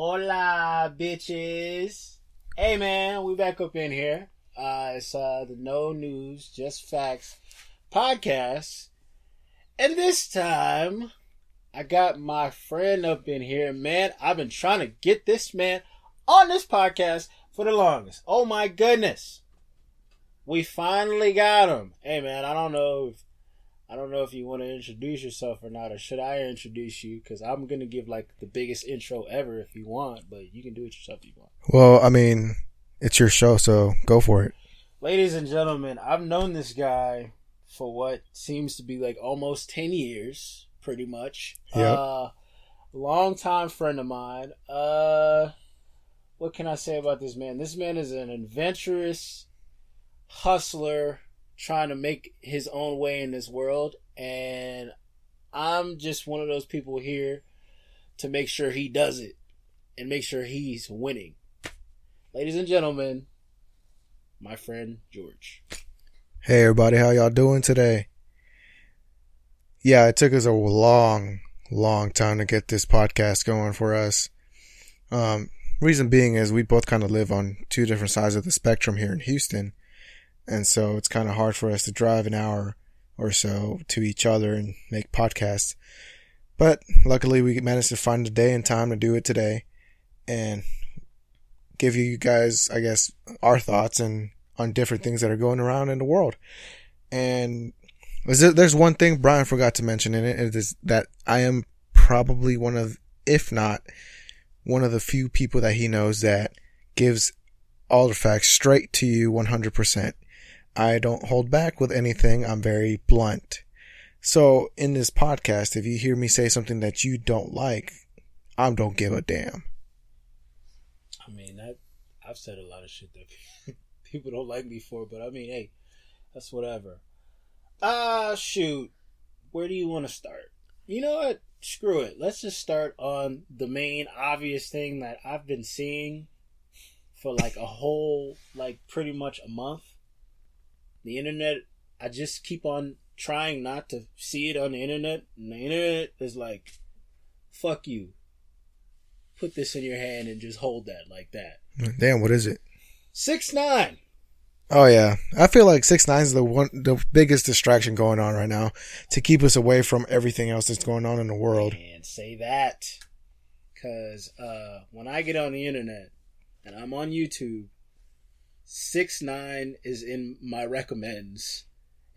Hola, bitches. Hey, man, we back up in here. It's the No News, Just Facts podcast. And this time, I got my friend up in here. Man, I've been trying to get this man on this podcast for the longest. Oh, my goodness. We finally got him. Hey, man, I don't know if you want to introduce yourself or not, or should I introduce you? Because I'm going to give like the biggest intro ever if you want, but you can do it yourself if you want. Well, I mean, it's your show, so go for it. Ladies and gentlemen, I've known this guy for what seems to be like almost 10 years, pretty much. Yep. Long-time friend of mine. What can I say about this man? This man is an adventurous hustler trying to make his own way in this world, and I'm just one of those people here to make sure he does it and make sure he's winning. Ladies and gentlemen, my friend George. Hey everybody, how y'all doing today? Yeah, it took us a long time to get this podcast going for us. Reason being is we both kind of live on two different sides of the spectrum here in Houston. And so it's kind of hard for us to drive an hour or so to each other and make podcasts. But luckily we managed to find a day and time to do it today and give you guys, I guess, our thoughts and on different things that are going around in the world. And there's one thing Brian forgot to mention in it, is that I am probably one of, if not one of the few people that he knows that gives all the facts straight to you 100%. I don't hold back with anything. I'm very blunt. So in this podcast, if you hear me say something that you don't like, I don't give a damn. I mean, I've said a lot of shit that people don't like me for, but I mean, hey, that's whatever. Shoot. Where do you want to start? You know what? Screw it. Let's just start on the main obvious thing that I've been seeing for like a whole, like pretty much a month. The internet, I just keep on trying not to see it on the internet, and the internet is like, fuck you. Put this in your hand and just hold that like that. Damn, what is it? 6ix9ine. Oh yeah, I feel like 6ix9ine is the biggest distraction going on right now to keep us away from everything else that's going on in the world. And say that, cause when I get on the internet and I'm on YouTube, 6ix9ine is in my recommends,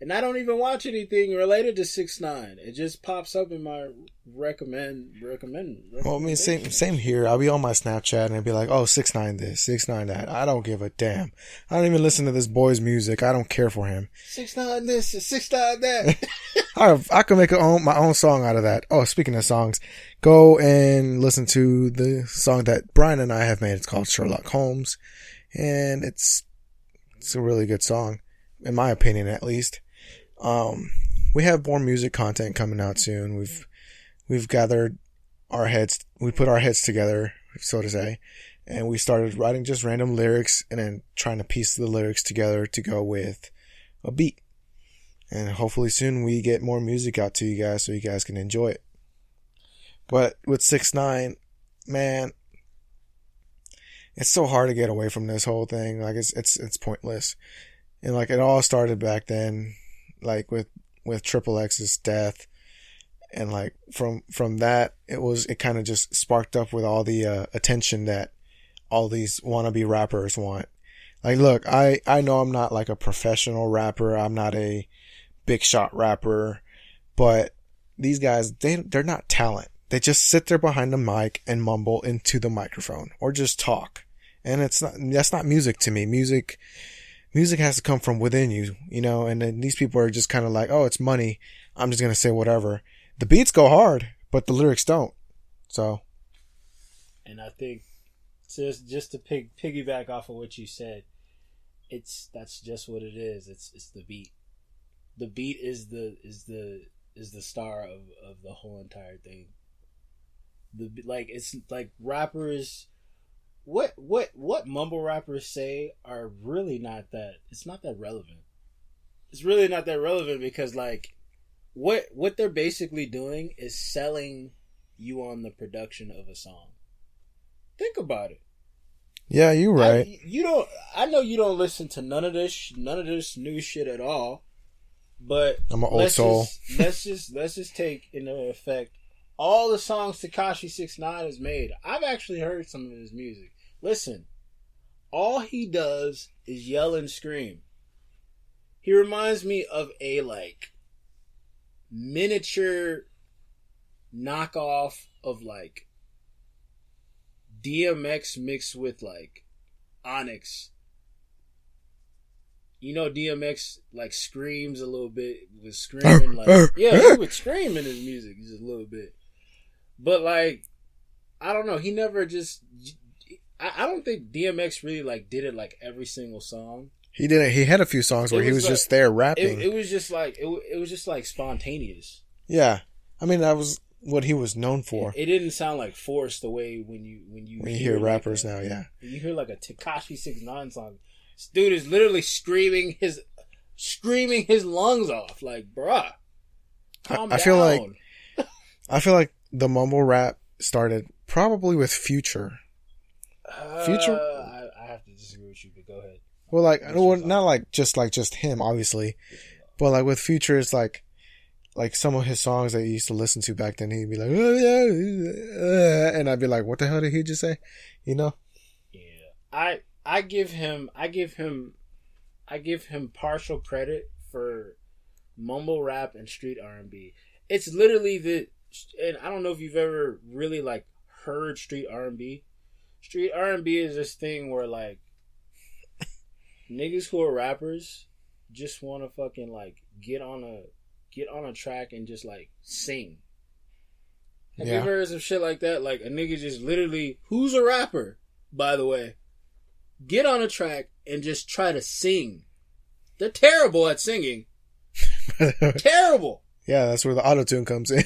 and I don't even watch anything related to 6ix9ine. It just pops up in my recommend. Well, I mean, same here. I'll be on my Snapchat and I'll be like, "Oh, 6ix9ine this, 6ix9ine that." I don't give a damn. I don't even listen to this boy's music. I don't care for him. 6ix9ine this, 6ix9ine that. I can make my own song out of that. Oh, speaking of songs, go and listen to the song that Brian and I have made. It's called Sherlock Holmes. And it's a really good song, in my opinion, at least. We have more music content coming out soon. We've gathered our heads, we put our heads together, so to say, and we started writing just random lyrics and then trying to piece the lyrics together to go with a beat. And hopefully soon we get more music out to you guys so you guys can enjoy it. But with 6ix9ine, man, it's so hard to get away from this whole thing. Like it's pointless. And like it all started back then, like with Triple X's death. And like from that, it kind of just sparked up with all the attention that all these wannabe rappers want. Like, look, I know I'm not like a professional rapper. I'm not a big shot rapper, but these guys, they're not talent. They just sit there behind the mic and mumble into the microphone or just talk. And that's not music to me. Music has to come from within you, you know, and then these people are just kind of like, oh, it's money. I'm just going to say whatever. The beats go hard, but the lyrics don't. So. And I think just to piggyback off of what you said, that's just what it is. It's the beat. The beat is the star of the whole entire thing. It's like rappers, what mumble rappers say are really not that. It's not that relevant. It's really not that relevant because like what they're basically doing is selling you on the production of a song. Think about it. Yeah, you're right. You don't. I know you don't listen to none of this new shit at all. But I'm an old soul. Let's just take into effect all the songs Tekashi 6ix9ine has made. I've actually heard some of his music. Listen, all he does is yell and scream. He reminds me of a like miniature knockoff of like DMX mixed with like Onyx. You know, DMX like screams a little bit, was screaming like he would scream in his music just a little bit. But like, I don't know, he never just. I don't think DMX really like did it like every single song. He didn't. He had a few songs where he was like, just there rapping. It was just like it was just like spontaneous. Yeah, I mean that was what he was known for. It didn't sound like forced the way when you hear rappers now. Yeah, you hear like a Tekashi 6ix9ine song. This dude is literally screaming his lungs off. Like, bruh, calm down. I feel like the mumble rap started probably with Future. Future. I have to disagree with you, but go ahead. Well, not like just him, obviously, but like with Future, it's like some of his songs that you used to listen to back then. He'd be like, oh, yeah, and I'd be like, what the hell did he just say? You know? Yeah, I give him partial credit for mumble rap and street R&B. It's literally and I don't know if you've ever really like heard street R&B. Street R&B is this thing where like niggas who are rappers just want to fucking like get on a track and just like sing. Have you heard some shit like that? Like a nigga just literally, who's a rapper, by the way, get on a track and just try to sing. They're terrible at singing. Terrible. Yeah, that's where the auto-tune comes in.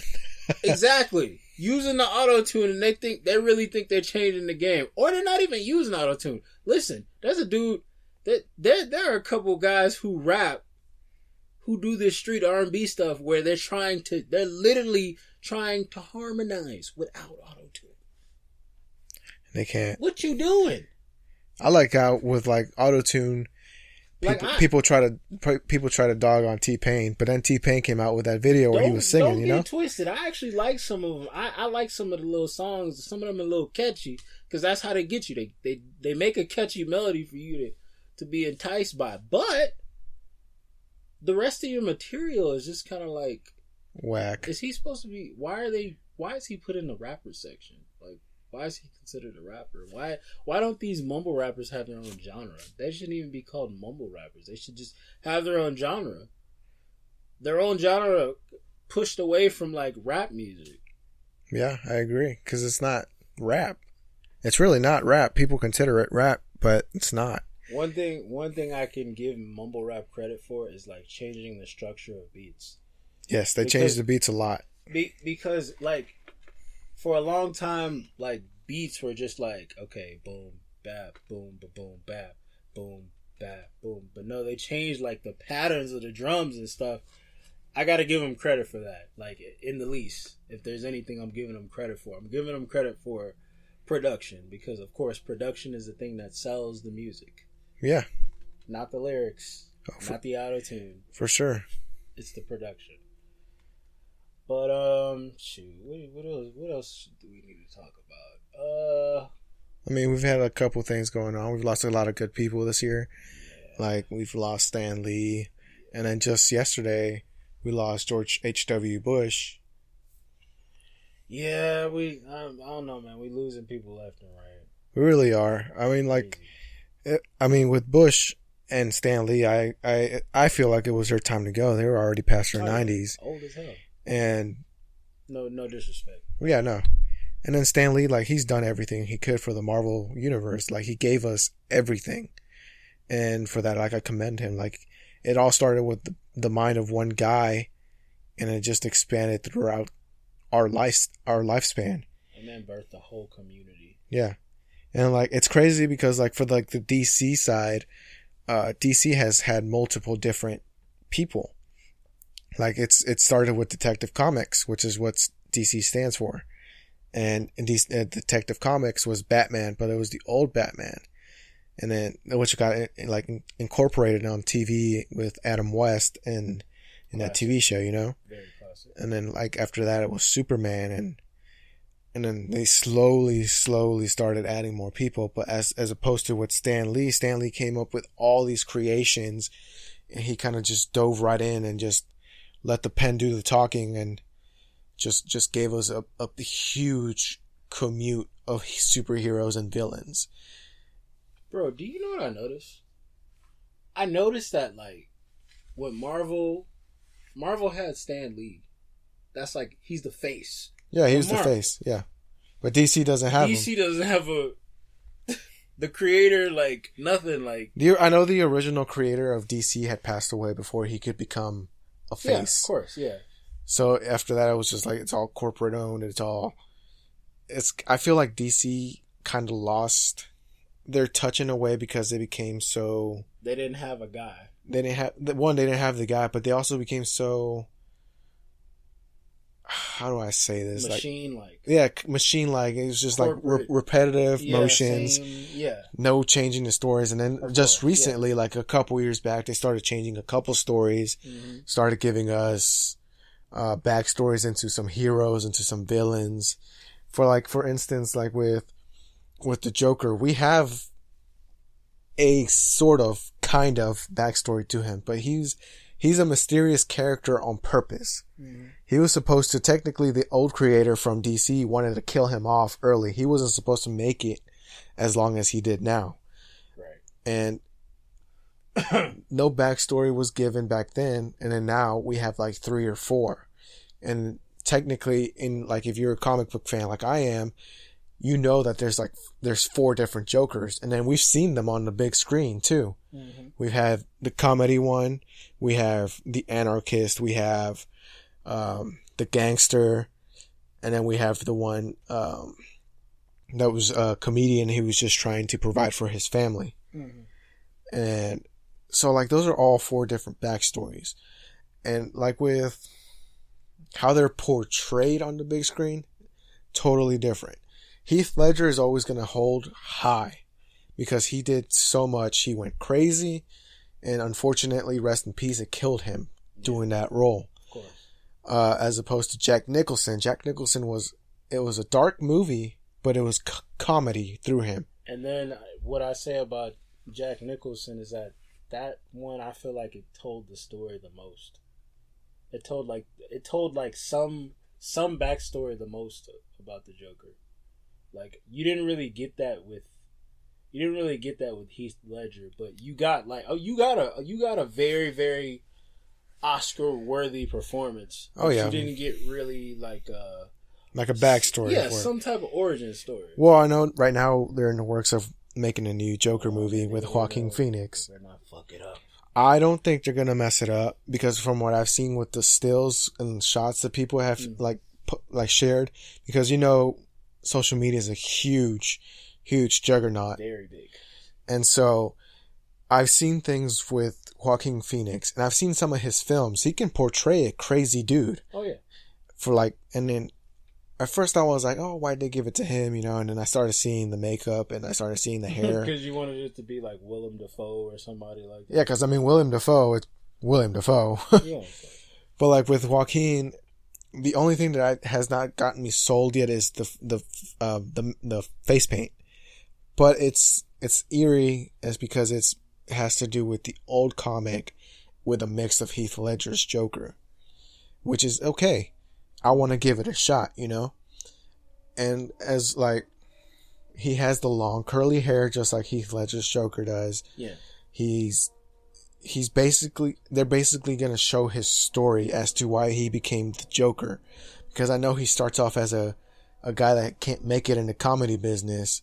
Exactly. Using the auto-tune and they really think they're changing the game. Or they're not even using auto-tune. Listen, there's a dude there are a couple guys who rap who do this street R&B stuff where they're literally trying to harmonize without auto-tune. They can't. What you doing? I like how with like auto-tune, people try to dog on T-Pain, but then T-Pain came out with that video where he was singing. Don't you know, get twisted. I actually like some of them. I like some of the little songs. Some of them are a little catchy because that's how they get you. They make a catchy melody for you to be enticed by. But the rest of your material is just kind of like whack. Is he supposed to be? Why is he put in the rapper section? Like, why is he considered a rapper? Why don't these mumble rappers have their own genre? They shouldn't even be called mumble rappers. They should just have their own genre. Their own genre pushed away from like rap music. Yeah, I agree. Because it's not rap. It's really not rap. People consider it rap, but it's not. One thing I can give mumble rap credit for is like changing the structure of beats. Yes, they changed the beats a lot. Because like for a long time, like beats were just like, okay, boom, bap, boom, boom, bap, boom, bap, boom. But no, they changed like the patterns of the drums and stuff. I got to give them credit for that. Like in the least, if there's anything I'm giving them credit for, I'm giving them credit for production, because of course production is the thing that sells the music. Yeah. Not the lyrics, not the auto-tune. For sure. It's the production. But shoot, what else do we need to talk about? I mean, we've had a couple things going on. We've lost a lot of good people this year. Yeah. Like we've lost Stan Lee, and then just yesterday we lost George H.W. Bush. Yeah, I don't know, man. We losing people left and right. We really are. I mean, like, with Bush and Stan Lee, I feel like it was their time to go. They were already past their 90s. Old as hell. And no disrespect. Yeah, no. And then Stan Lee, like, he's done everything he could for the Marvel universe. Like, he gave us everything. And for that, like, I commend him. Like, it all started with the mind of one guy, and it just expanded throughout our lifespan. And then birthed the whole community. Yeah. And, like, it's crazy because, like, for, like, the DC side, DC has had multiple different people. Like, it started with Detective Comics, which is what DC stands for. And in these Detective Comics was Batman, but it was the old Batman. And then, which got like incorporated on TV with Adam West in that TV show, you know? Very classic. And then like after that it was Superman, and then they slowly started adding more people. But as opposed to with Stan Lee came up with all these creations, and he kind of just dove right in and just let the pen do the talking, and just gave us a huge commute of superheroes and villains. Bro, do you know what I noticed? I noticed that, like, when Marvel had Stan Lee. That's like, he's the face. Yeah, he was the face, yeah. But DC doesn't have him. DC doesn't have the creator, like, nothing, like... I know the original creator of DC had passed away before he could become a face. Yeah, of course, yeah. So after that, it was just like, it's all corporate owned, I feel like DC kind of lost their touch in a way because they became so... They didn't have a guy. They didn't have the guy, but they also became so... How do I say this? Machine-like. Yeah, machine-like. It was just corporate, like repetitive motions. No changing the stories. And then just recently, like a couple years back, they started changing a couple stories. Mm-hmm. Started giving us backstories into some heroes, into some villains. For instance, like with the Joker, we have a sort of, kind of backstory to him, but he's a mysterious character on purpose. Mm-hmm. He was supposed to, technically the old creator from DC wanted to kill him off early. He wasn't supposed to make it as long as he did now. Right. And no backstory was given back then. And then now we have like 3 or 4. And technically, if you're a comic book fan like I am, you know that there's 4 different Jokers, and then we've seen them on the big screen too. Mm-hmm. We have the comedy one, we have the anarchist, we have the gangster, and then we have the one that was a comedian who was just trying to provide for his family. Mm-hmm. And so like those are all 4 different backstories, and like with how they're portrayed on the big screen, totally different. Heath Ledger is always going to hold high because he did so much. He went crazy, and unfortunately, rest in peace, it killed him doing that role. Of course. As opposed to Jack Nicholson. Jack Nicholson was a dark movie, but it was comedy through him. And then what I say about Jack Nicholson is that one, I feel like it told the story the most. It told some backstory the most about the Joker. Like, you didn't really get that with Heath Ledger, but you got a very, very Oscar-worthy performance. Oh yeah, you didn't get really like a backstory. Yeah, some type of origin story. Well, I know right now they're in the works of making a new Joker movie with Joaquin Phoenix. They're not fuck it up. I don't think they're gonna mess it up because from what I've seen with the stills and shots that people have like shared, because social media is a huge juggernaut. Very big. And so I've seen things with Joaquin Phoenix, and I've seen some of his films. He can portray a crazy dude. Oh yeah. And then at first I was like, oh, why'd they give it to him? And then I started seeing the makeup and I started seeing the hair. Because you wanted it to be like Willem Dafoe or somebody like that. Yeah, because Willem Dafoe, it's Willem Dafoe. Yeah. But like with Joaquin, the only thing that has not gotten me sold yet is the face paint. But it's eerie as because it has to do with the old comic with a mix of Heath Ledger's Joker, which is okay. I want to give it a shot, And as like he has the long curly hair just like Heath Ledger's Joker does. Yeah. They're basically going to show his story as to why he became the Joker. Because I know he starts off as a guy that can't make it in the comedy business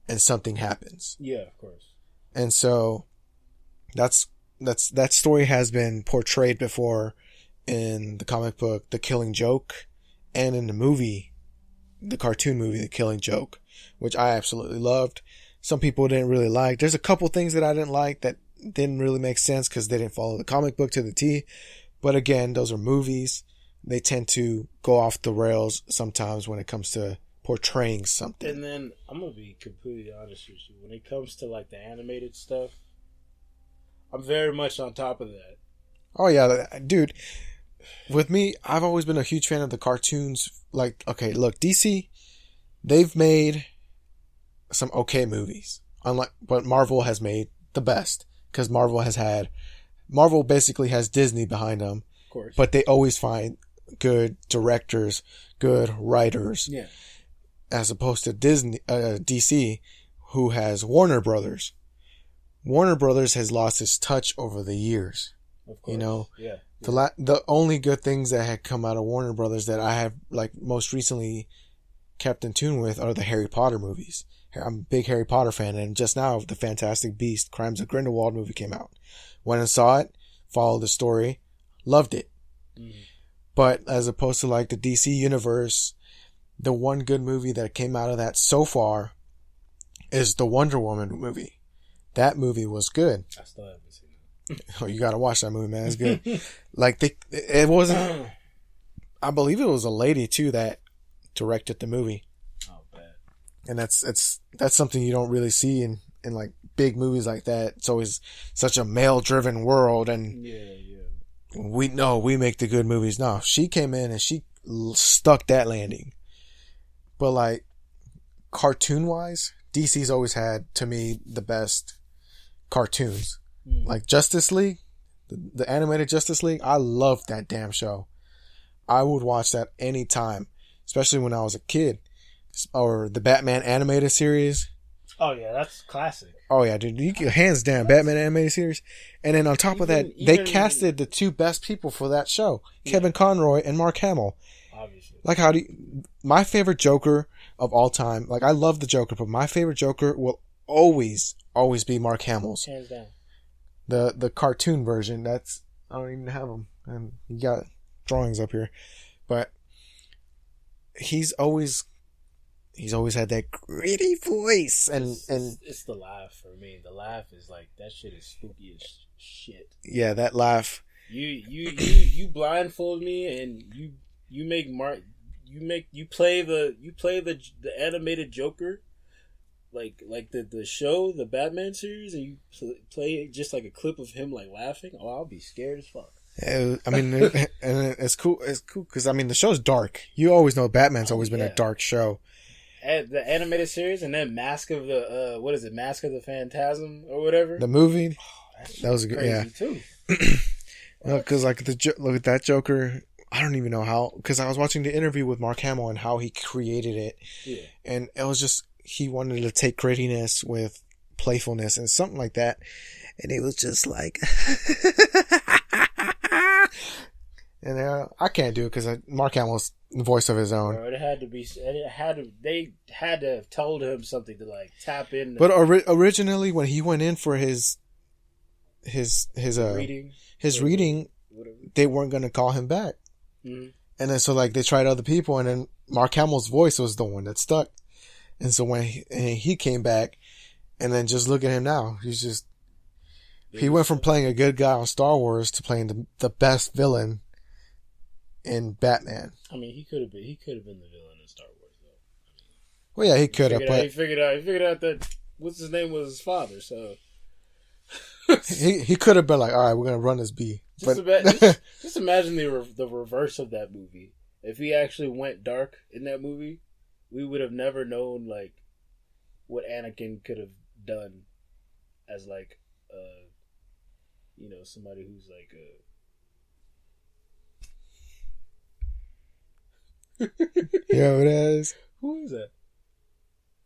and something happens. Yeah, of course. And so that story has been portrayed before in the comic book, The Killing Joke, and in the movie, the cartoon movie, The Killing Joke, which I absolutely loved. Some people didn't really like. There's a couple things that I didn't like that didn't really make sense because they didn't follow the comic book to the T. But again, those are movies. They tend to go off the rails sometimes when it comes to portraying something. And then I'm gonna be completely honest with you. When it comes to like the animated stuff, I'm very much on top of that. Oh yeah, dude. With me, I've always been a huge fan of the cartoons. Like, okay, look, DC, they've made some okay movies. But Marvel has made the best because Marvel basically has Disney behind them. Of course. But they always find good directors, good writers. Yeah. As opposed to DC, who has Warner Brothers. Warner Brothers has lost its touch over the years. Of course. You know, yeah. The only good things that had come out of Warner Brothers that I have like most recently kept in tune with are the Harry Potter movies. I'm a big Harry Potter fan, and just now the Fantastic Beasts: Crimes of Grindelwald movie came out. Went and saw it, followed the story, loved it. Mm-hmm. But as opposed to like the DC universe, the one good movie that came out of that so far is the Wonder Woman movie. That movie was good. I still haven't seen it. Oh, you gotta watch that movie, man. It's good. Like it wasn't. I believe it was a lady too that directed the movie. Oh, bad. And that's something you don't really see in like big movies like that. It's always such a male driven world, and we know we make the good movies. No, she came in and she stuck that landing. But like cartoon wise, DC's always had to me the best cartoons. Like Justice League, the animated Justice League, I loved that damn show. I would watch that anytime, especially when I was a kid. Or the Batman animated series. Oh yeah, that's classic. Oh yeah, dude, hands down, Batman animated series. And then on top of that, they casted the two best people for that show, Kevin Conroy and Mark Hamill. Obviously. Like my favorite Joker of all time, like I love the Joker, but my favorite Joker will always be Mark Hamill's. Hands down. The cartoon version, I don't even have them. And you got drawings up here. But he's always had that gritty voice, and it's the laugh for me. The laugh is like, that shit is spooky as shit. Yeah, that laugh. You blindfold me and you play the animated Joker, like the show, the Batman series, and you play just like a clip of him like laughing. Oh, I'll be scared as fuck. I mean, and it's cool. It's cool because I mean the show's dark. You always know Batman's always been a dark show. The animated series, and then Mask of the Phantasm or whatever. The movie, that was good. Too. Because like look at that Joker. I don't even know how, because I was watching the interview with Mark Hamill and how he created it. Yeah. And it was just, he wanted to take grittiness with playfulness and something like that. And it was just like, and I can't do it because Mark Hamill's the voice of his own. Bro, they had to have told him something to like tap in. But originally when he went in for his reading, they weren't going to call him back. Mm-hmm. And then so like they tried other people, and then Mark Hamill's voice was the one that stuck. And so when he came back, and then just look at him now, he went from playing a good guy on Star Wars to playing the best villain in Batman. I mean, he could have been the villain in Star Wars though. Well, yeah, he could have. But he figured out that what's his name was his father, so he could have been like, all right, we're gonna run this B. Just imagine the reverse of that movie. If he actually went dark in that movie, we would have never known like what Anakin could have done as like somebody who's like Yeah, it is. Who is that?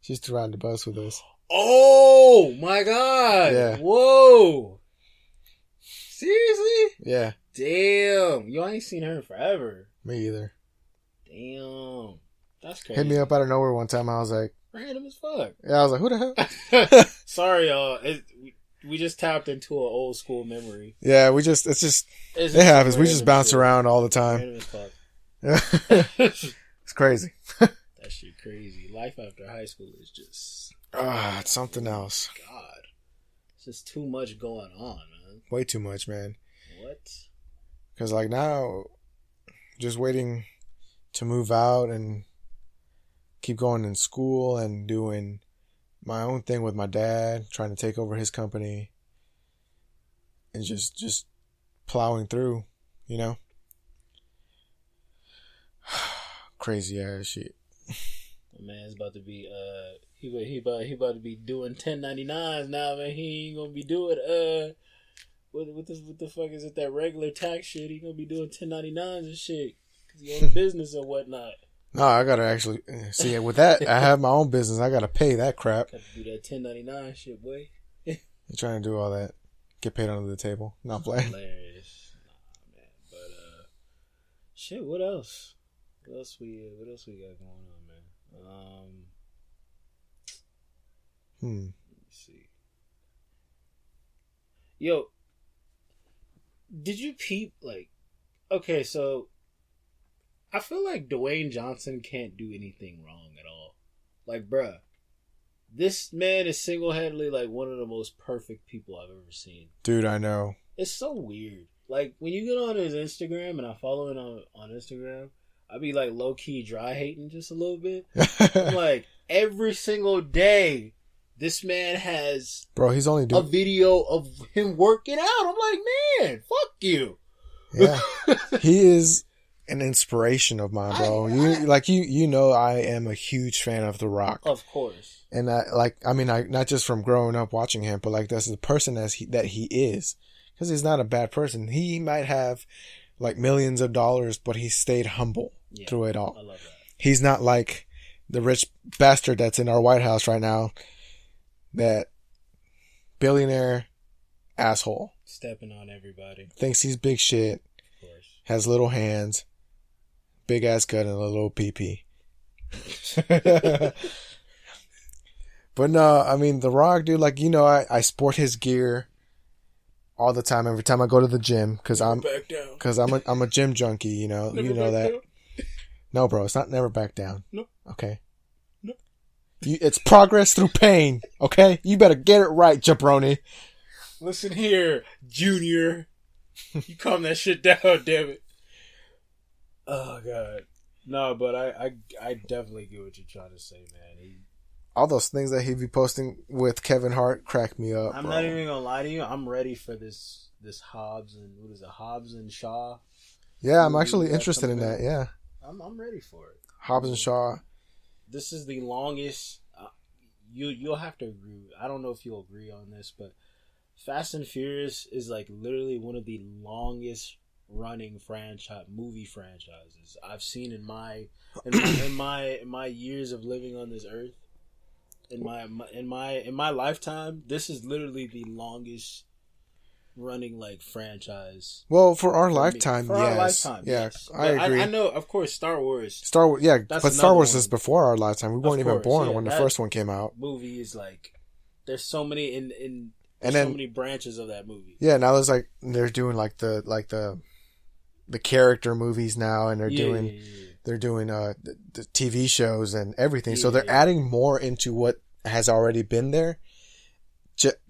She's to ride the bus with us. Oh my god! Yeah. Whoa! Seriously? Yeah. Damn. You ain't seen her in forever. Me either. Damn. That's crazy. Hit me up out of nowhere one time. I was like, random as fuck. Yeah, I was like, who the hell? Sorry, y'all. We just tapped into an old school memory. Yeah, it happens. We just bounce around all the time. Random as fuck. It's crazy. That shit crazy. Life after high school is just... it's something else. God. It's just too much going on, man. Way too much, man. What? Because like now, just waiting to move out and keep going in school and doing my own thing with my dad, trying to take over his company, and just plowing through, you know. Crazy ass shit. My man's about to be he about to be doing 1099s now, man. He ain't gonna be doing what the fuck is it, that regular tax shit? He gonna be doing 1099s and shit because he owns a business or whatnot. No, I gotta actually see with that. I have my own business. I gotta pay that crap. Got to do that 1099 shit, boy. You trying to do all that? Get paid under the table? Not playing. Hilarious, nah, man. But shit. What else? What else we got going on, man? Let me see. Yo, did you peep, like, okay, so I feel like Dwayne Johnson can't do anything wrong at all. Like, bruh, this man is single-handedly like one of the most perfect people I've ever seen. Dude, I know. It's so weird. Like, when you get on his Instagram, and I follow him on Instagram, I be like low-key dry hating just a little bit. I'm like, every single day, this man has he's only doing a video of him working out. I'm like, man, fuck you. Yeah. He is an inspiration of mine, bro. You know I am a huge fan of The Rock. Of course. And I not just from growing up watching him, but like that's the person that he is. Because he's not a bad person. He might have like millions of dollars, but he stayed humble through it all. I love that. He's not like the rich bastard that's in our White House right now. That billionaire asshole. Stepping on everybody. Thinks he's big shit. Of course. Has little hands. Big ass gut and a little pee-pee. But no, I mean, The Rock, dude, like, you know, I sport his gear all the time. Every time I go to the gym. Because I'm a gym junkie, you know. Never you know that. Down. No, bro, it's not never back down. Nope. Okay. Nope. It's progress through pain, okay? You better get it right, jabroni. Listen here, Junior. You calm that shit down, damn it. Oh, God. No, but I definitely get what you're trying to say, man. All those things that he be posting with Kevin Hart crack me up, I'm bro. not even gonna lie to you. I'm ready for this Hobbs and Shaw. Yeah, I'm actually interested in that, yeah. I'm ready for it. Hobbs and Shaw. This is the longest. You'll have to agree. I don't know if you'll agree on this, but Fast and Furious is like literally one of the longest running movie franchises I've seen in my years of living on this earth. In my lifetime, this is literally the longest running like franchise. Well, for our lifetime, yes. Yes. I agree. I know, of course, Star Wars, yeah, but Star Wars one. is before our lifetime. We weren't even born when the first one came out. Movie is like, there's so many and then, so many branches of that movie. Yeah, now there's like they're doing like the character movies now, and they're doing the TV shows and everything. So they're adding more into what has already been there,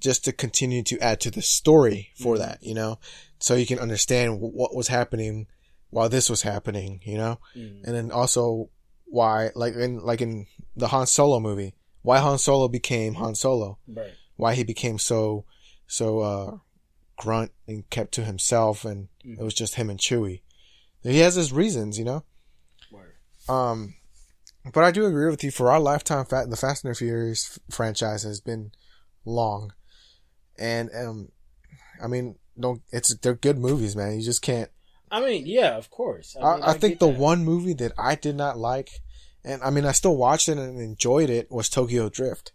just to continue to add to the story for that, you know, so you can understand what was happening while this was happening, you know, and then also why, like in the Han Solo movie, why Han Solo became Han Solo, right? Why he became so grunt and kept to himself, and it was just him and Chewie. He has his reasons, you know. Word. But I do agree with you. For our lifetime, the Fast and the Furious franchise has been long, and I mean, they're good movies, man. You just can't. I mean, yeah, of course. I think the one movie that I did not like, and I mean, I still watched it and enjoyed it, was Tokyo Drift.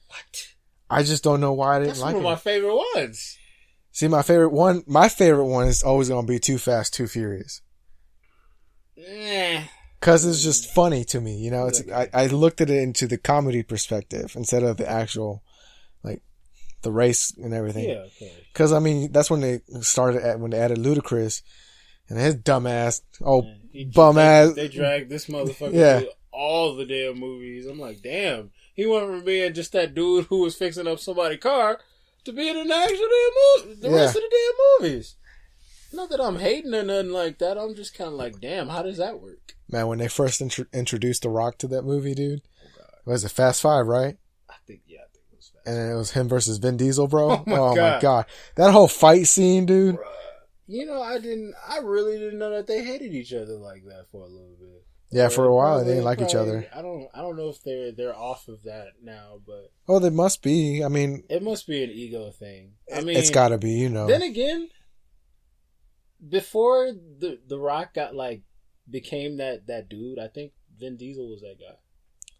What? I just don't know why I didn't like it. That's one of my favorite ones. See, my favorite one is always going to be Too Fast, Too Furious. Because it's just funny to me, you know. It's I looked at it into the comedy perspective instead of the actual, like, the race and everything. Yeah, okay. Because I mean, that's when they when they added Ludacris and his dumb ass, bum ass. They dragged this motherfucker through all the damn movies. I'm like, damn, he went from being just that dude who was fixing up somebody's car to being in the actual damn movie, the rest of the damn movies. Not that I'm hating or nothing like that. I'm just kind of like, damn, how does that work? Man, when they first introduced The Rock to that movie, dude, was it Fast Five, right? I think it was Fast. And it was him versus Vin Diesel, bro. Oh my God. That whole fight scene, dude. Bruh. You know, I really didn't know that they hated each other like that for a little bit. Yeah, for a while they didn't like each other. I don't know if they're off of that now, but oh, they must be. I mean, it must be an ego thing. I mean, it's got to be, you know. Then again, before the Rock became that dude, I think Vin Diesel was that guy.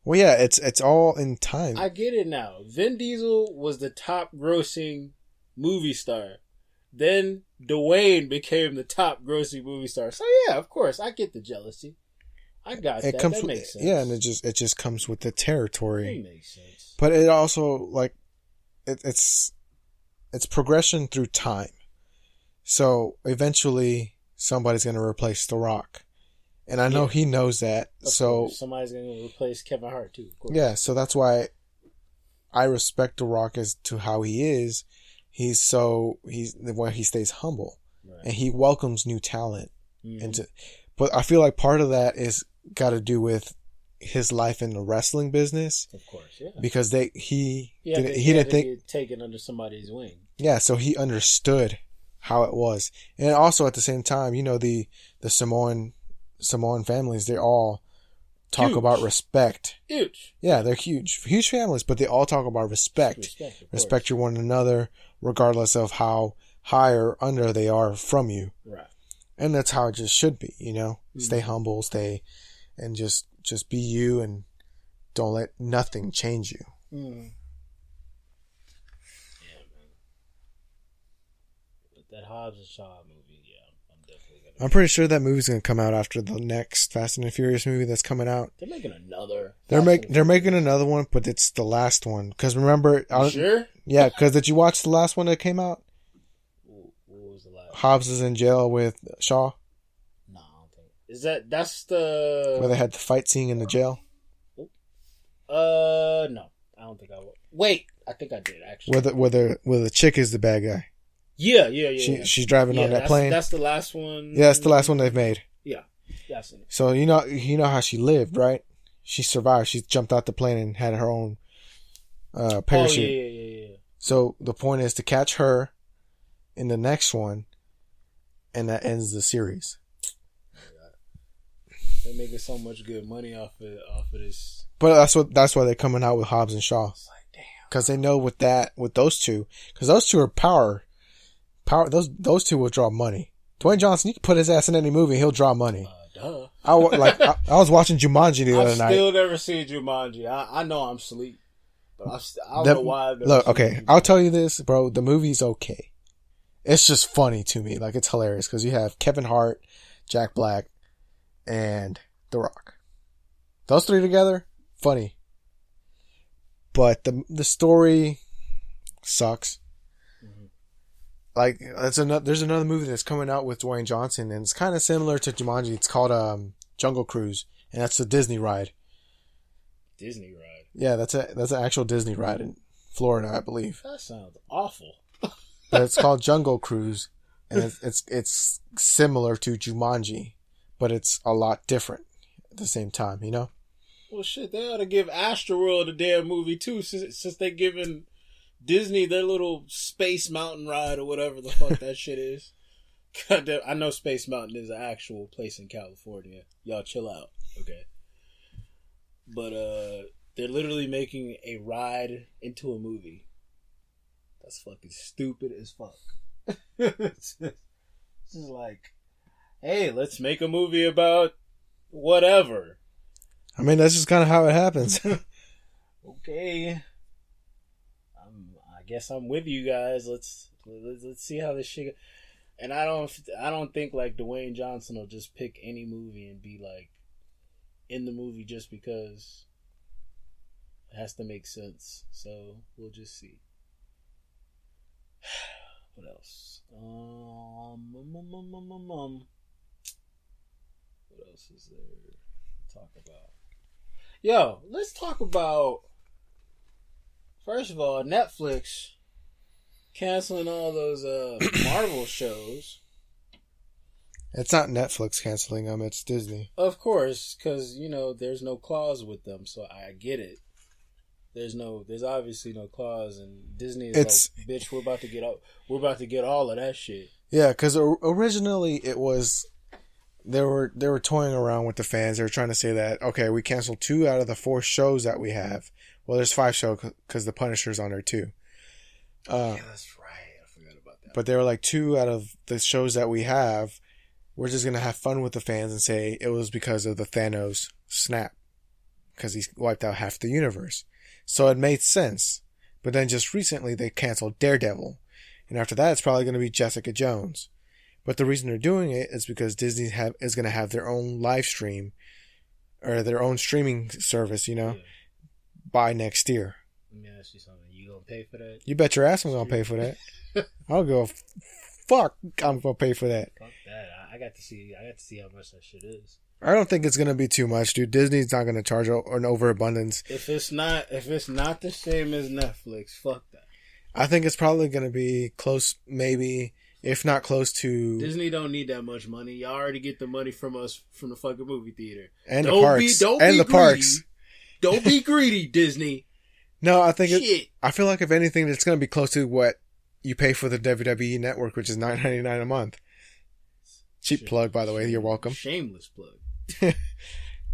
Well, yeah, it's all in time. I get it now. Vin Diesel was the top grossing movie star. Then Dwayne became the top grossing movie star. So yeah, of course, I get the jealousy. I got that. That makes sense. Yeah, and it just comes with the territory. It makes sense. But it also it's progression through time. So eventually somebody's gonna replace The Rock. And I know he knows that. So somebody's going to replace Kevin Hart too. Of course. Yeah, so that's why I respect The Rock as to how he is. He's where he stays humble, right. And he welcomes new talent. Mm-hmm. But I feel like part of that is got to do with his life in the wrestling business. Of course, yeah. Because he didn't think taken under somebody's wing. Yeah, so he understood how it was, and also at the same time, you know, the Samoan families, they all talk about respect. Huge. Yeah, they're huge families, but they all talk about respect. Respect your one another, regardless of how high or under they are from you. Right. And that's how it just should be, you know. Mm-hmm. Stay humble, and just be you, and don't let nothing change you. Mm. Yeah, man. But that Hobbs and Shaw movie, yeah, I'm definitely gonna. I'm pretty sure that movie's gonna come out after the next Fast and the Furious movie that's coming out. They're making another. They're making another one, but it's the last one. Because remember, sure? Yeah. Because did you watch the last one that came out? What was the last? Hobbs is in jail with Shaw. No, I don't think. That's the where they had the fight scene in the jail? No, I don't think I will. Wait, I think I did actually. Where the chick is the bad guy. Yeah. She's driving on that plane. That's the last one. Yeah, that's the last one they've made. Yeah, I've seen it. So you know how she lived, right? She survived. She jumped out the plane and had her own parachute. Oh, yeah. So the point is to catch her in the next one, and that ends the series. They're making so much good money off of this. But that's why they're coming out with Hobbs and Shaw. It's like, damn. Because they know with those two, because those two are power. Those two will draw money. Dwayne Johnson, you can put his ass in any movie, he'll draw money. Duh. I was watching Jumanji the other night. I've still never seen Jumanji. I know I'm asleep, but I don't know why. Look, okay, I'll tell you this, bro. The movie's okay. It's just funny to me. Like, it's hilarious because you have Kevin Hart, Jack Black, and The Rock. Those three together, funny. But the story sucks. Mm-hmm. Like, there's another movie that's coming out with Dwayne Johnson, and it's kind of similar to Jumanji. It's called Jungle Cruise, and that's a Disney ride. Disney ride? Yeah, that's an actual Disney ride in Florida, I believe. That sounds awful. But it's called Jungle Cruise, and it's similar to Jumanji, but it's a lot different at the same time, you know? Well, shit, they ought to give Astroworld a damn movie, too, since they're giving Disney their little Space Mountain ride or whatever the fuck that shit is. Goddamn, I know Space Mountain is an actual place in California. Y'all chill out, okay? But, they're literally making a ride into a movie. That's fucking stupid as fuck. It's just like, hey, let's make a movie about whatever. I mean, that's just kind of how it happens. Okay. I guess I'm with you guys. Let's see how this shit. And I don't think like Dwayne Johnson will just pick any movie and be like in the movie just because it has to make sense. So we'll just see. What else? What else is there to talk about? Yo, let's talk about, first of all, Netflix canceling all those Marvel shows. It's not Netflix canceling them, it's Disney. Of course, because, there's no clause with them, so I get it. There's obviously no clause, and Disney is like, bitch, we're about to get all of that shit. Yeah, because originally it was, they were toying around with the fans. They were trying to say that, okay, we canceled 2 out of the 4 shows that we have. Well, there's 5 shows because the Punisher's on there too. Yeah, that's right. I forgot about that. But they were like, 2 out of the shows that we have, we're just going to have fun with the fans and say it was because of the Thanos snap. Because he wiped out half the universe. So it made sense. But then just recently they canceled Daredevil. And after that it's probably going to be Jessica Jones. But the reason they're doing it is because Disney is going to have their own live stream. Or their own streaming service, by next year. Let me ask you something. You going to pay for that? You bet your ass I'm going to pay for that. I'll go, fuck, I'm going to pay for that. Fuck that. I got to see how much that shit is. I don't think it's going to be too much, dude. Disney's not going to charge an overabundance. If it's not the same as Netflix, fuck that. I think it's probably going to be close, maybe, if not close to... Disney don't need that much money. Y'all already get the money from us from the fucking movie theater. And the parks. And the parks. Don't be greedy, Disney. No, I think I feel like if anything, it's going to be close to what you pay for the WWE network, which is $9.99 a month. Cheap plug, by the way. You're welcome. Shameless plug.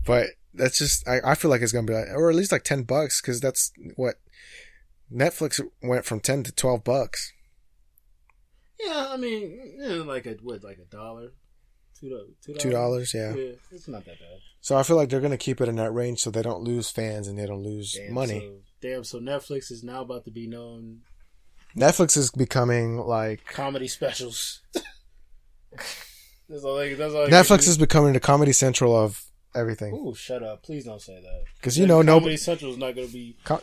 But that's just, I feel like it's going to be like, or at least like $10, because that's what Netflix went from $10 to $12. Yeah, I mean, like a dollar, $2, yeah. It's not that bad. So I feel like they're going to keep it in that range so they don't lose fans and they don't lose money. So Netflix is now about to be known. Netflix is becoming like comedy specials. That's all Netflix is becoming the Comedy Central of everything. Ooh, shut up. Please don't say that. Because Comedy Central is not going to be... Well,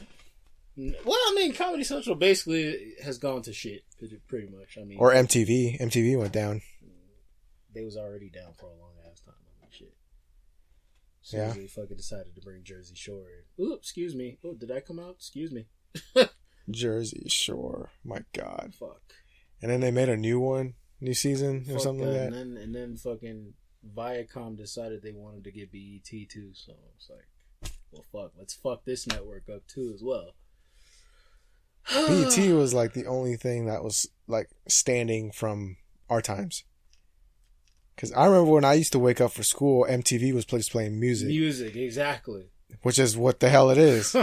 I mean, Comedy Central basically has gone to shit, pretty much. I mean, or MTV. MTV went down. They was already down for a long ass time. I mean, shit. So yeah. They fucking decided to bring Jersey Shore in. Ooh, excuse me. Oh, did that come out? Excuse me. Jersey Shore. My God. Fuck. And then they made a new season or something like that. And then fucking Viacom decided they wanted to get BET too. So it's like, well, fuck. Let's fuck this network up too as well. BET was like the only thing that was like standing from our times. Because I remember when I used to wake up for school, MTV was playing music. Music, exactly. Which is what the hell it is.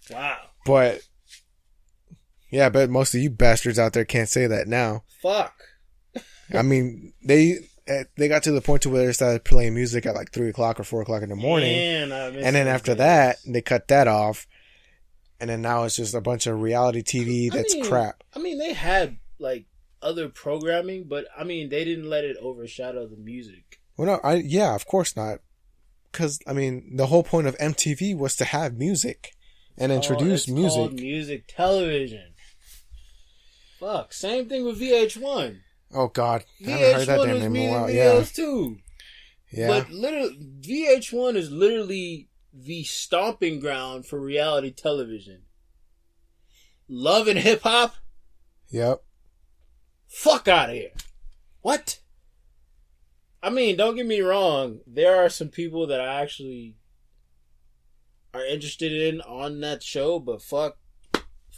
Wow. But, yeah, I bet most of you bastards out there can't say that now. Fuck. I mean, they got to the point to where they started playing music at like 3 o'clock or 4 o'clock in the morning. Man, and then after that, they cut that off. And then now it's just a bunch of reality TV that's crap. I mean, they had like other programming, but I mean, they didn't let it overshadow the music. Well, no, yeah, of course not. Because, I mean, the whole point of MTV was to have music and introduce music. It's called music television. Fuck. Same thing with VH1. Oh, God. I haven't heard that damn name in a while. Yeah. Too. Yeah. But VH1 is literally the stomping ground for reality television. Love and Hip Hop? Yep. Fuck out of here. What? I mean, don't get me wrong. There are some people that I actually are interested in on that show, but fuck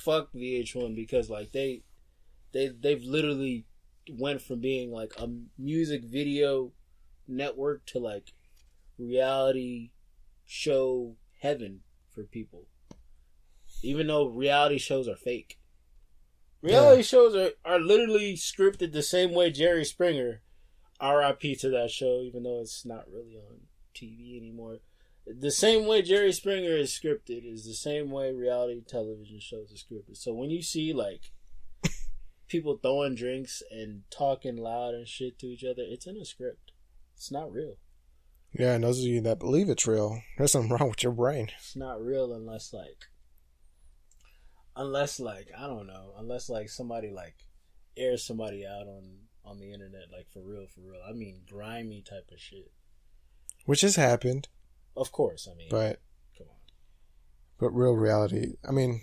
VH1 because like they've literally went from being like a music video network to like reality show heaven for people. Even though reality shows are fake. Reality shows are literally scripted the same way Jerry Springer, RIP to that show, even though it's not really on TV anymore. The same way Jerry Springer is scripted is the same way reality television shows are scripted. So when you see like people throwing drinks and talking loud and shit to each other, it's in a script. It's not real. Yeah, and those of you that believe it's real, there's something wrong with your brain. It's not real unless I don't know, unless like somebody like airs somebody out on the internet, like for real. I mean, grimy type of shit. Which has happened. Of course, I mean. But come on. But real reality, I mean,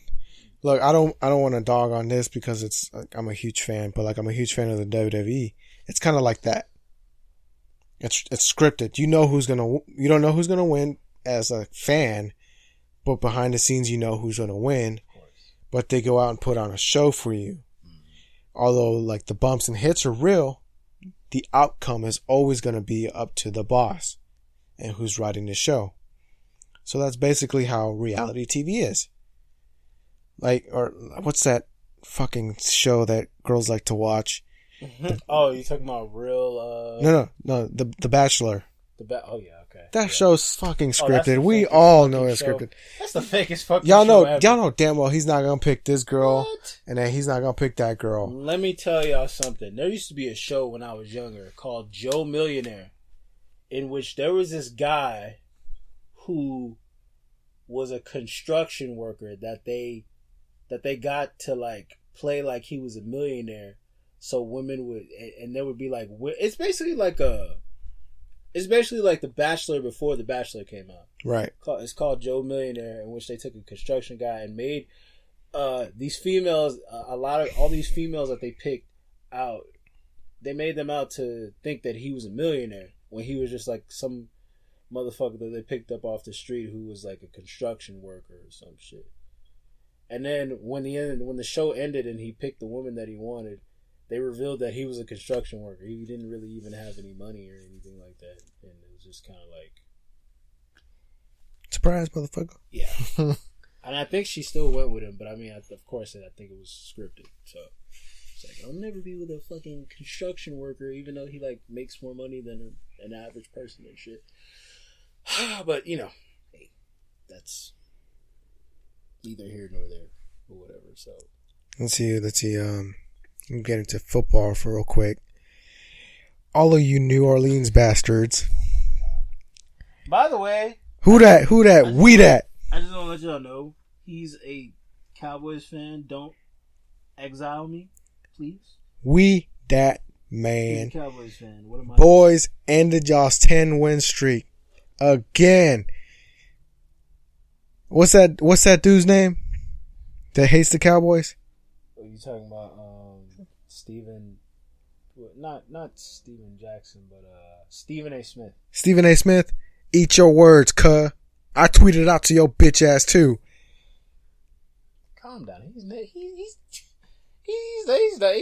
look, I don't want to dog on this because it's I'm a huge fan, but like I'm a huge fan of the WWE. It's kind of like that. It's scripted. You don't know who's gonna win as a fan, but behind the scenes you know who's gonna win. But they go out and put on a show for you. Although like the bumps and hits are real, the outcome is always gonna be up to the boss and who's writing the show. So that's basically how reality TV is. Like, or what's that fucking show that girls like to watch? Oh, you talking about real? No. The Bachelor. Oh yeah, okay. That show's fucking scripted. Oh, we all know it's scripted. That's the fakest fucking y'all know, show ever. Y'all know damn well he's not gonna pick this girl, What? and then he's not gonna pick that girl. Let me tell y'all something. There used to be a show when I was younger called Joe Millionaire, in which there was this guy who was a construction worker that they got to like play like he was a millionaire, so women would, and there would be like, it's basically like The Bachelor before The Bachelor came out. Right. It's called Joe Millionaire, in which they took a construction guy and made these females, all these females that they picked out, they made them out to think that he was a millionaire when he was just like some motherfucker that they picked up off the street who was like a construction worker or some shit. And then when the show ended and he picked the woman that he wanted, they revealed that he was a construction worker. He didn't really even have any money or anything like that, and it was just kind of like, surprise, motherfucker. Yeah. And I think she still went with him, but I mean, of course, I think it was scripted. So it's like, I'll never be with a fucking construction worker, even though he like makes more money than an average person and shit. But you know, hey, that's neither here nor there or whatever. So let's see. I'm getting to football for real quick. All of you New Orleans bastards. By the way, who that? We that. I just want to let y'all know he's a Cowboys fan. Don't exile me, please. We that man. He's a Cowboys fan. What am I? Boys ended y'all's 10-win streak again. What's that dude's name that hates the Cowboys? Are you talking about Steven? Not Steven Jackson, but Stephen A. Smith. Stephen A. Smith, eat your words, cuh. I tweeted out to your bitch ass too. Calm down. He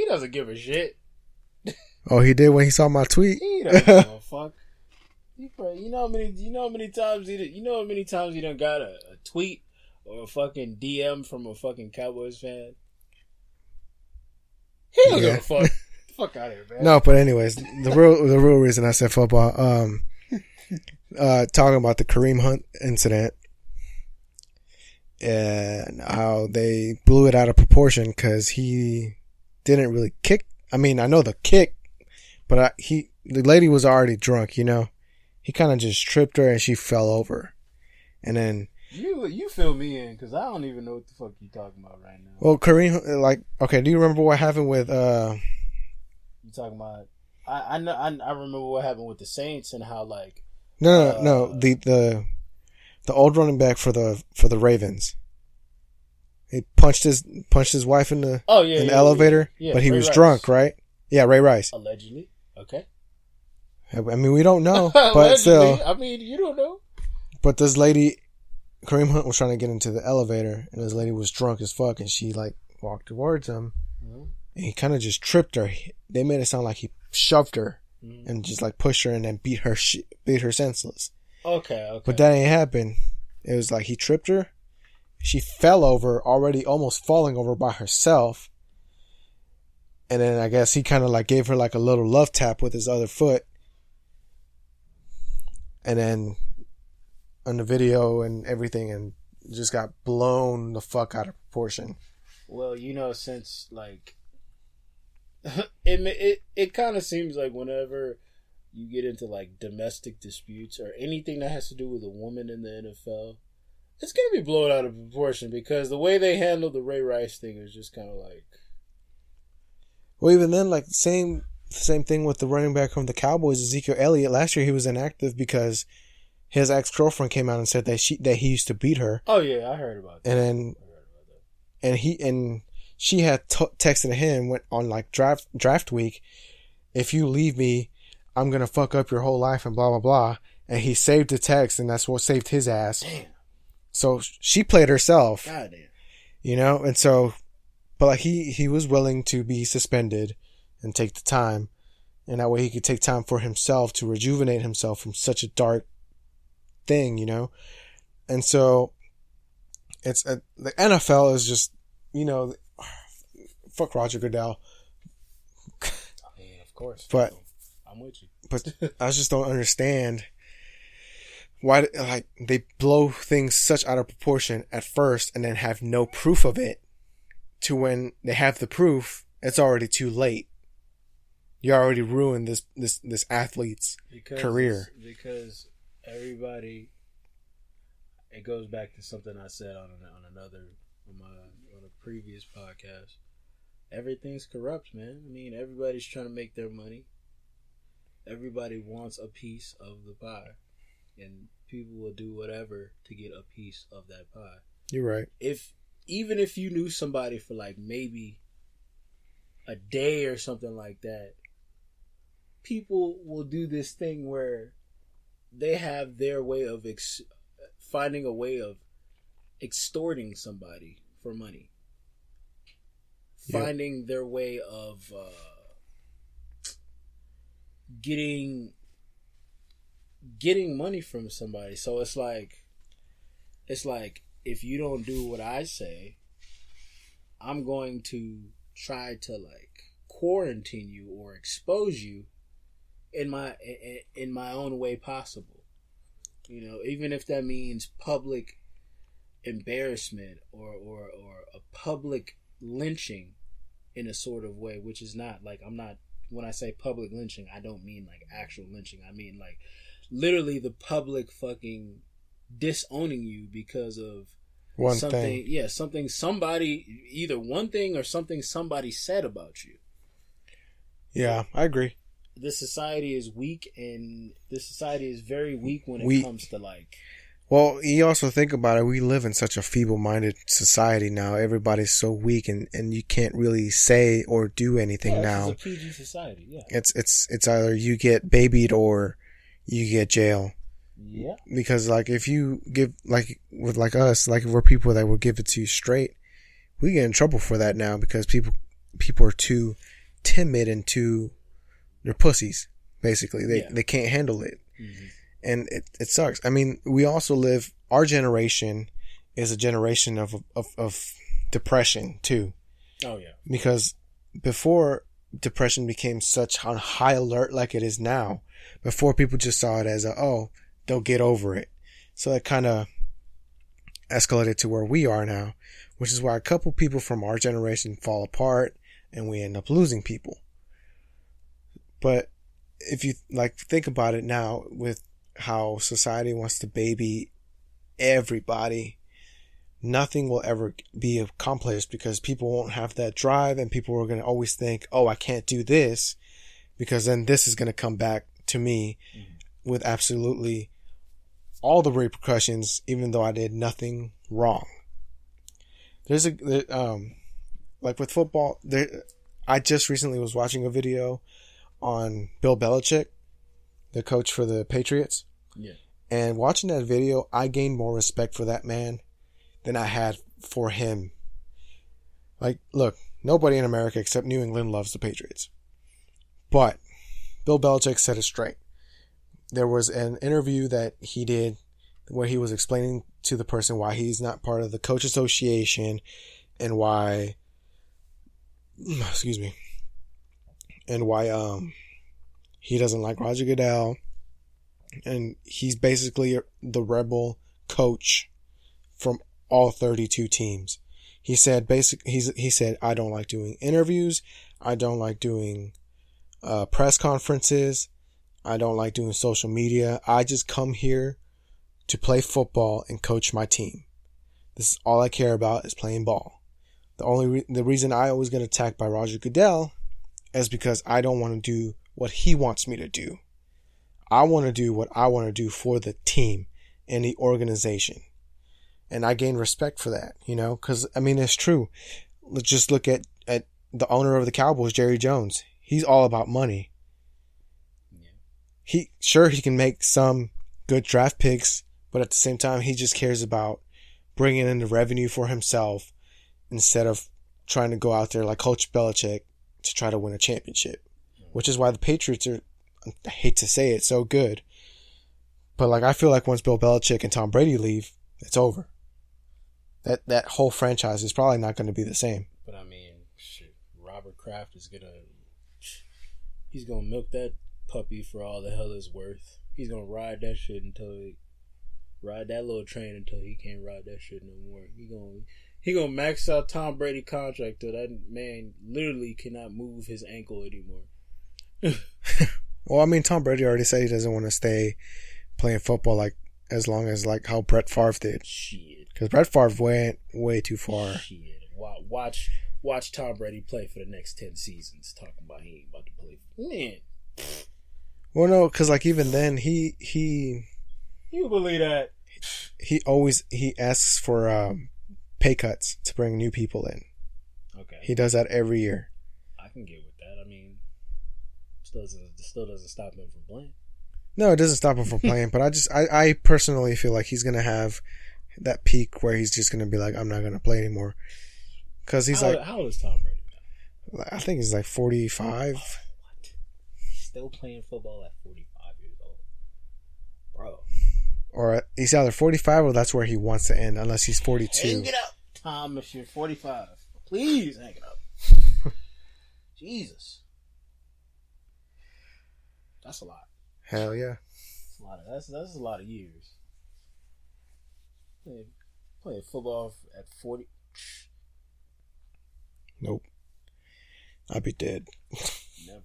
doesn't give a shit. Oh, he did when he saw my tweet. He doesn't give a fuck. You know how many times he done got a tweet or a fucking DM from a fucking Cowboys fan. He don't give a fuck. Fuck out of here, man. No, but anyways, the real reason I said football, talking about the Kareem Hunt incident and how they blew it out of proportion because he didn't really kick. I mean, I know the kick, but the lady was already drunk, you know. He kind of just tripped her and she fell over. And then you fill me in because I don't even know what the fuck you talking about right now. Well, Kareem, like, okay, do you remember what happened with You talking about? I remember what happened with the Saints and how like no the old running back for the Ravens. He punched his wife in the elevator, but he was drunk, right? Yeah, Ray Rice. Allegedly. Okay. I mean, we don't know, but still. I mean, you don't know. But this lady, Kareem Hunt was trying to get into the elevator, and this lady was drunk as fuck, and she like walked towards him, and he kind of just tripped her. They made it sound like he shoved her and just like pushed her and then beat her senseless. Okay. But that ain't happened. It was like he tripped her. She fell over, already almost falling over by herself. And then I guess he kind of like gave her like a little love tap with his other foot. And then on the video and everything, and just got blown the fuck out of proportion. Well, you know, since like it kind of seems like whenever you get into like domestic disputes or anything that has to do with a woman in the NFL, it's gonna be blown out of proportion because the way they handled the Ray Rice thing is just kind of like. Well, even then, like same thing with the running back from the Cowboys, Ezekiel Elliott. Last year he was inactive because his ex-girlfriend came out and said that he used to beat her. Oh yeah, I heard about that. And then, she had texted him on like draft week, if you leave me, I'm going to fuck up your whole life and blah, blah, blah. And he saved the text, and that's what saved his ass. Damn. So she played herself. Goddamn. You know? And so, but like he was willing to be suspended and take the time. And that way he could take time for himself to rejuvenate himself from such a dark thing, you know? And so, the NFL is just, you know, fuck Roger Goodell. I mean, of course. But I'm with you. But I just don't understand why, like, they blow things such out of proportion at first and then have no proof of it, to when they have the proof, it's already too late. You already ruined this athlete's career. Because everybody, it goes back to something I said on a previous podcast. Everything's corrupt, man. I mean, everybody's trying to make their money. Everybody wants a piece of the pie, and people will do whatever to get a piece of that pie. You're right. Even if you knew somebody for like maybe a day or something like that, people will do this thing where they have their way of finding a way of extorting somebody for money. Yep. Finding their way of getting money from somebody. So it's like if you don't do what I say, I'm going to try to like quarantine you or expose you in my own way possible. You know, even if that means public embarrassment or a public lynching in a sort of way, which is not like, when I say public lynching, I don't mean like actual lynching. I mean like literally the public fucking disowning you because of something. Yeah, something somebody, either one thing or something somebody said about you. Yeah, I agree. This society is weak, and this society is very weak when it comes to like. Well, you also think about it. We live in such a feeble-minded society now. Everybody's so weak, and you can't really say or do anything now. It's a PG society. Yeah. It's either you get babied or you get jail. Yeah. Because like if you give like with like us, like if we're people that will give it to you straight, we get in trouble for that now because people are too timid and they're pussies. Basically, they can't handle it. Mm-hmm. And it sucks. I mean, we also our generation is a generation of depression too. Oh yeah. Because before depression became such on high alert like it is now, before people just saw it as they'll get over it. So it kind of escalated to where we are now, which is why a couple people from our generation fall apart and we end up losing people. But if you like think about it now with how society wants to baby everybody, nothing will ever be accomplished because people won't have that drive, and people are going to always think, I can't do this because then this is going to come back to me with absolutely all the repercussions, even though I did nothing wrong. There's like with football, I just recently was watching a video on Bill Belichick, the coach for the Patriots. Yeah. And watching that video, I gained more respect for that man than I had for him. Like, look, nobody in America except New England loves the Patriots. But Bill Belichick said it straight. There was an interview that he did where he was explaining to the person why he's not part of the coach association and why he doesn't like Roger Goodell, and he's basically the rebel coach from all 32 teams. He said he said, I don't like doing interviews, I don't like doing press conferences, I don't like doing social media. I just come here to play football and coach my team. This is all I care about, is playing ball. The reason I always get attacked by Roger Goodell is because I don't want to do what he wants me to do. I want to do what I want to do for the team and the organization. And I gain respect for that, because, I mean, it's true. Let's just look at the owner of the Cowboys, Jerry Jones. He's all about money. he can make some good draft picks, but at the same time, he just cares about bringing in the revenue for himself instead of trying to go out there like Coach Belichick to try to win a championship, which is why the Patriots are, I hate to say it, so good. But like, I feel like once Bill Belichick and Tom Brady leave, it's over. That whole franchise is probably not going to be the same. But I mean, shit, Robert Kraft is he's gonna milk that puppy for all the hell it's worth. He's gonna ride that shit ride that little train until he can't ride that shit no more. He gonna max out Tom Brady contract till that man literally cannot move his ankle anymore. Well, I mean, Tom Brady already said he doesn't want to stay playing football like as long as like how Brett Favre did. Shit. Because Brett Favre went way too far. Shit. Watch Tom Brady play for the next 10 seasons. Talking about he ain't about to play. Man. Well, no, because like even then he You believe that? he asks for pay cuts to bring new people in. Okay. He does that every year. I can get with that. I mean, still doesn't stop him from playing. No, it doesn't stop him from playing, but I personally feel like he's gonna have that peak where he's just gonna be like, I'm not gonna play anymore. Because he's how old is Tom Brady now? I think he's like 45. What? He's still playing football at 45 years old, bro. Or he's either 45 or that's where he wants to end, unless he's 42. Hang it up, Tom. If you're 45, please hang it up. Jesus, that's a lot. Hell yeah. That's a lot of years. Playing football at 40. Nope. I'd be dead. Never.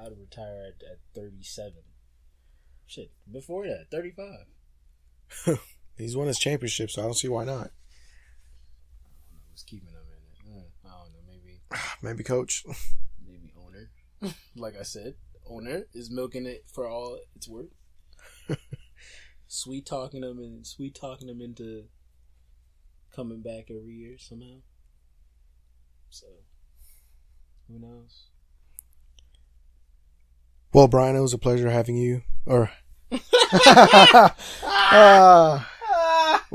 I'd retire at 37. Shit, before that, 35. He's won his championship, so I don't see why not. I don't know who's keeping him in it. I don't know, maybe. Maybe coach. Maybe owner. Like I said, owner is milking it for all it's worth. Sweet talking them into coming back every year somehow. So, who knows? Well, Brian, it was a pleasure having you. Or, well,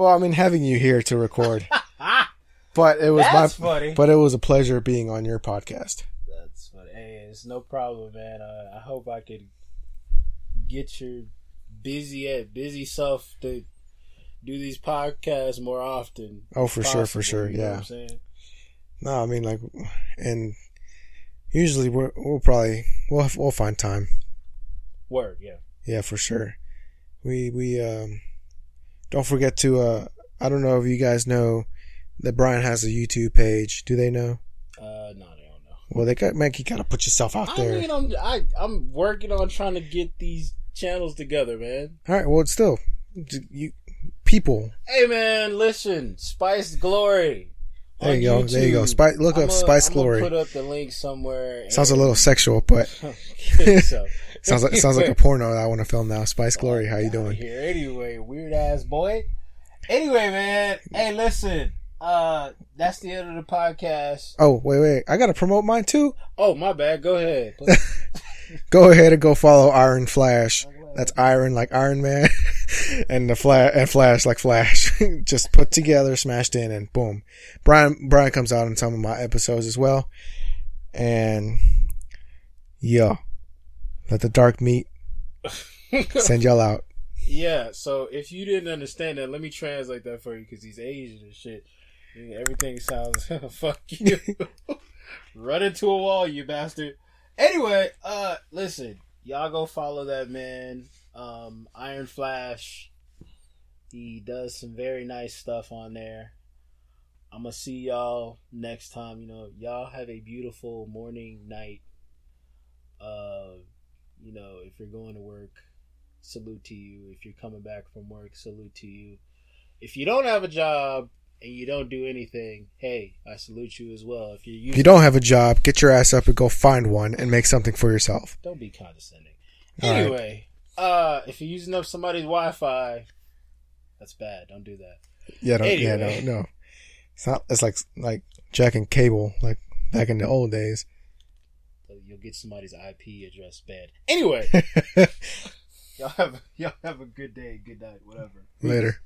I mean, having you here to record. But it was funny. But it was a pleasure being on your podcast. That's funny. Hey, it's no problem, man. I hope I could get your busy self to do these podcasts more often. Oh, for sure. You know yeah. what I'm saying? No, I mean, like, and usually we'll find time. Word, yeah. Yeah, for sure. We don't forget to I don't know if you guys know that Brian has a YouTube page. Do they know? No, they don't know. Well, you gotta put yourself out there. I mean, I'm working on trying to get these channels together, man. All right. Well, still, people. Hey, man, listen, Spice Glory. There you go. There you go. Look up Spice Glory. I'm gonna put up the link somewhere. Sounds a little sexual, but so. sounds like a porno that I want to film now. Spice Glory, how you doing? Here, anyway, weird ass boy. Anyway, man. Hey, listen. That's the end of the podcast. Oh, wait. I gotta promote mine too. Oh, my bad. Go ahead. Go ahead and go follow Iron Flash. That's Iron like Iron Man, and Flash like Flash. Just put together, smashed in, and boom. Brian comes out in some of my episodes as well, and yeah, let the dark meat send y'all out. Yeah. So if you didn't understand that, let me translate that for you because he's Asian and shit. Everything sounds fuck you. Run into a wall, you bastard. Anyway, listen. Y'all go follow that man, Iron Flash. He does some very nice stuff on there. I'm gonna see y'all next time. You know, y'all have a beautiful morning, night. You know, if you're going to work, salute to you. If you're coming back from work, salute to you. If you don't have a job and you don't do anything, hey, I salute you as well. If you don't have a job, get your ass up and go find one and make something for yourself. Don't be condescending. All anyway, if you're using up somebody's Wi-Fi, that's bad. Don't do that. Yeah, no. It's not. It's like jacking cable, like back in the old days. you'll get somebody's IP address banned. Anyway, y'all have a good day, good night, whatever. Later.